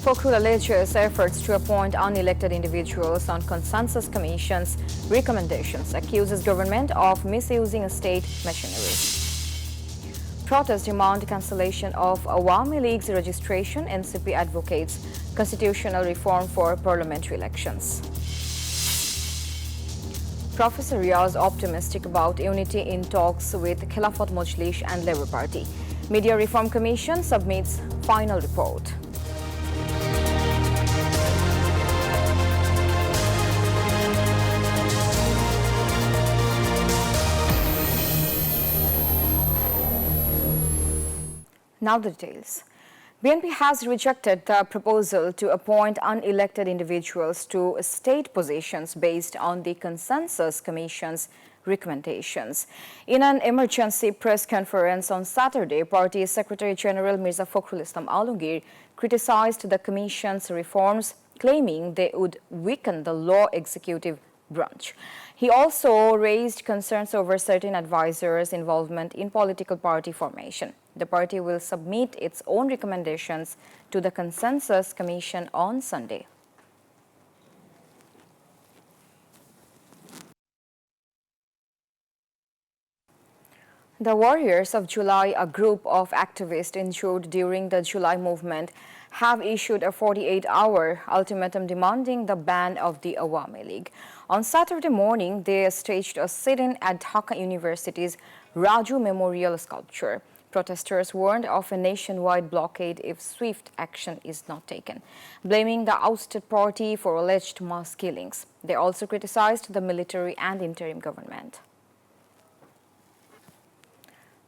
Fakhrul alleges efforts to appoint unelected individuals on consensus commission's recommendations, accuses government of misusing state machinery. Protests demand cancellation of Awami League's registration. NCP advocates constitutional reform for parliamentary elections. Professor Riaz optimistic about unity in talks with Khilafat Majlis and Labour Party. Media Reform Commission submits final report. Now the details. BNP has rejected the proposal to appoint unelected individuals to state positions based on the Consensus Commission's recommendations. In an emergency press conference on Saturday, Party Secretary General Mirza Fakhrul Islam Alamgir criticized the Commission's reforms, claiming they would weaken the law executive branch. He also raised concerns over certain advisors' involvement in political party formation. The party will submit its own recommendations to the Consensus Commission on Sunday. The Warriors of July, a group of activists injured during the July movement, have issued a 48-hour ultimatum demanding the ban of the Awami League. On Saturday morning, they staged a sit-in at Dhaka University's Raju Memorial Sculpture. Protesters warned of a nationwide blockade if swift action is not taken, blaming the ousted party for alleged mass killings. They also criticized the military and interim government.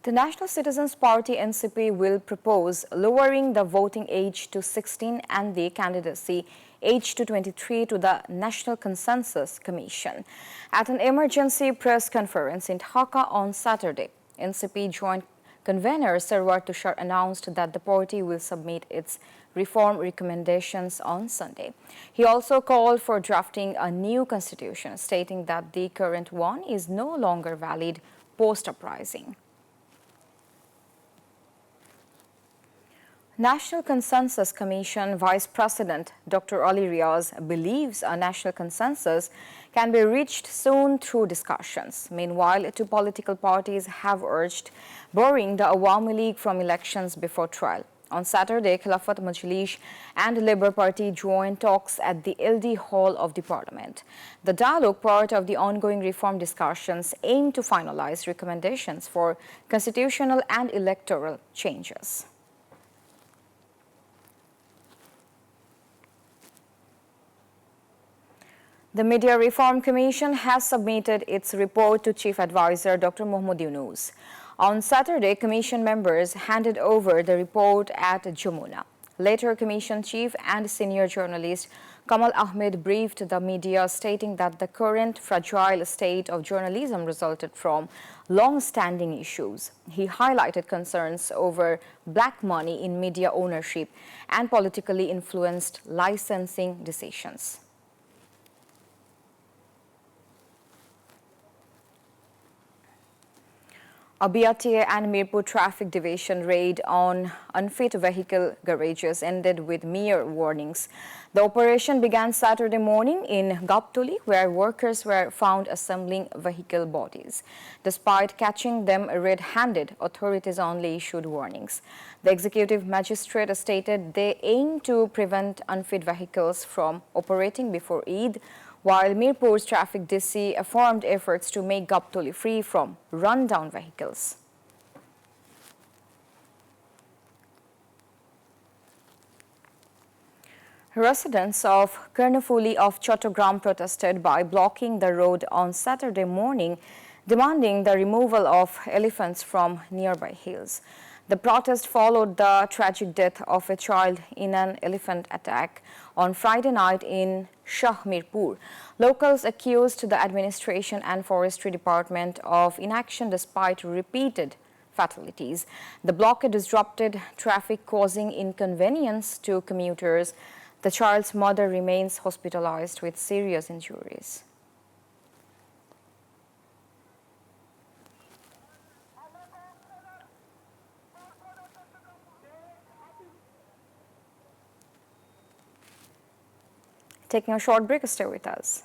The National Citizens Party NCP will propose lowering the voting age to 16 and the candidacy age to 23 to the National Consensus Commission. At an emergency press conference in Dhaka on Saturday, NCP Joint Convener Sarwar Tushar announced that the party will submit its reform recommendations on Sunday. He also called for drafting a new constitution, stating that the current one is no longer valid post-uprising. National Consensus Commission Vice President Dr. Ali Riaz believes a national consensus can be reached soon through discussions. Meanwhile, two political parties have urged barring the Awami League from elections before trial. On Saturday, Khilafat Majlis and Labour Party joined talks at the LD Hall of the Parliament. The dialogue, part of the ongoing reform discussions, aimed to finalize recommendations for constitutional and electoral changes. The Media Reform Commission has submitted its report to Chief Advisor Dr. Mohammad Yunus. On Saturday, Commission members handed over the report at Jamuna. Later, Commission Chief and Senior Journalist Kamal Ahmed briefed the media, stating that the current fragile state of journalism resulted from long-standing issues. He highlighted concerns over black money in media ownership and politically influenced licensing decisions. A BRTA and Mirpur Traffic Division raid on unfit vehicle garages ended with mere warnings. The operation began Saturday morning in Gaptoli, where workers were found assembling vehicle bodies. Despite catching them red-handed, authorities only issued warnings. The executive magistrate stated they aim to prevent unfit vehicles from operating before Eid, while Mirpur's traffic DC affirmed efforts to make Gaptoli free from run-down vehicles. Residents of Karnafuli of Chattogram protested by blocking the road on Saturday morning, demanding the removal of elephants from nearby hills. The protest followed the tragic death of a child in an elephant attack on Friday night in Shahmirpur. Locals accused the administration and forestry department of inaction despite repeated fatalities. The blockade disrupted traffic, causing inconvenience to commuters. The child's mother remains hospitalized with serious injuries. Taking a short break, stay with us.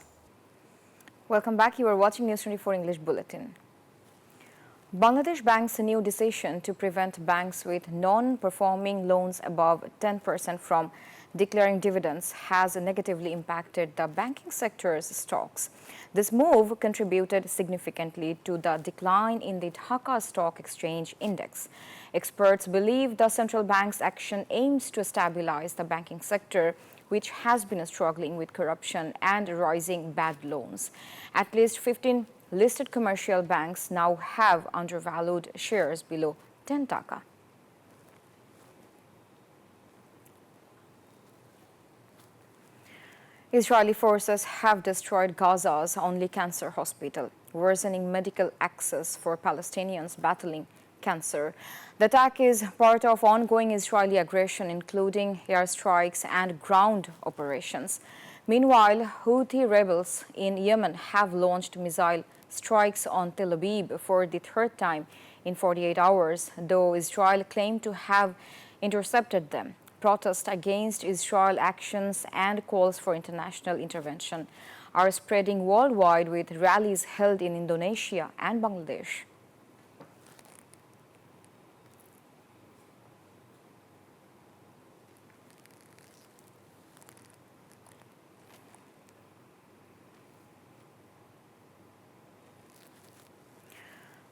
Welcome back. You are watching News 24 English Bulletin. Bangladesh Bank's new decision to prevent banks with non-performing loans above 10% from declaring dividends has negatively impacted the banking sector's stocks. This move contributed significantly to the decline in the Dhaka Stock Exchange Index. Experts believe the central bank's action aims to stabilize the banking sector, which has been struggling with corruption and rising bad loans. At least 15 listed commercial banks now have undervalued shares below 10 taka. Israeli forces have destroyed Gaza's only cancer hospital, worsening medical access for Palestinians battling cancer. The attack is part of ongoing Israeli aggression, including airstrikes and ground operations. Meanwhile, Houthi rebels in Yemen have launched missile strikes on Tel Aviv for the third time in 48 hours, though Israel claimed to have intercepted them. Protests against Israel actions and calls for international intervention are spreading worldwide, with rallies held in Indonesia and Bangladesh.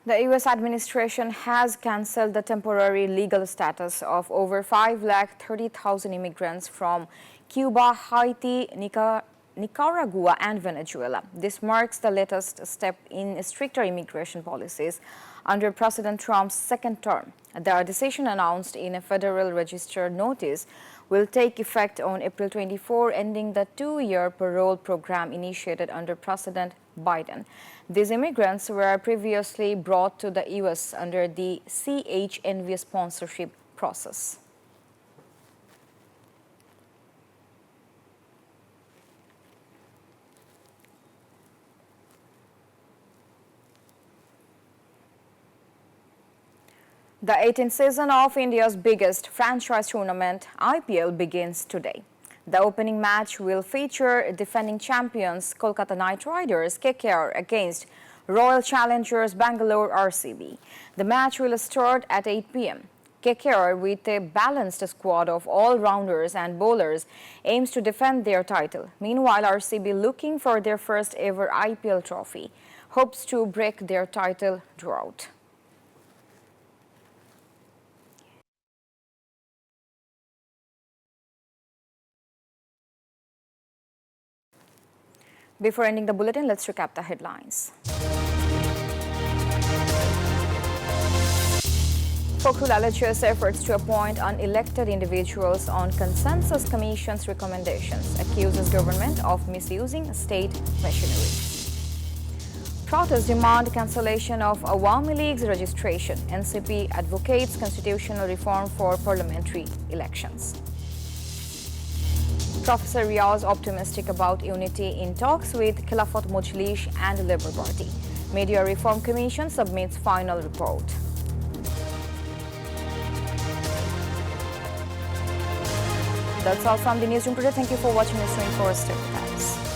The U.S. administration has cancelled the temporary legal status of over 530,000 immigrants from Cuba, Haiti, Nicaragua, and Venezuela. This marks the latest step in stricter immigration policies under President Trump's second term. The decision, announced in a Federal Register notice, will take effect on April 24, ending the two-year parole program initiated under President Biden. These immigrants were previously brought to the U.S. under the CHNV sponsorship process. The 18th season of India's biggest franchise tournament, IPL, begins today. The opening match will feature defending champions Kolkata Knight Riders KKR against Royal Challengers Bangalore RCB. The match will start at 8 p.m. KKR, with a balanced squad of all-rounders and bowlers, aims to defend their title. Meanwhile, RCB, looking for their first ever IPL trophy, hopes to break their title drought. Before ending the bulletin, let's recap the headlines. Pokhul alleges efforts to appoint unelected individuals on Consensus Commission's recommendations, accuses government of misusing state machinery. Protests demand cancellation of Awami League's registration. NCP advocates constitutional reform for parliamentary elections. Professor Riaz optimistic about unity in talks with Khilafat Mujlis and Labour Party. Media Reform Commission submits final report. That's all from the newsroom today. Thank you for watching News 24. Stay with us.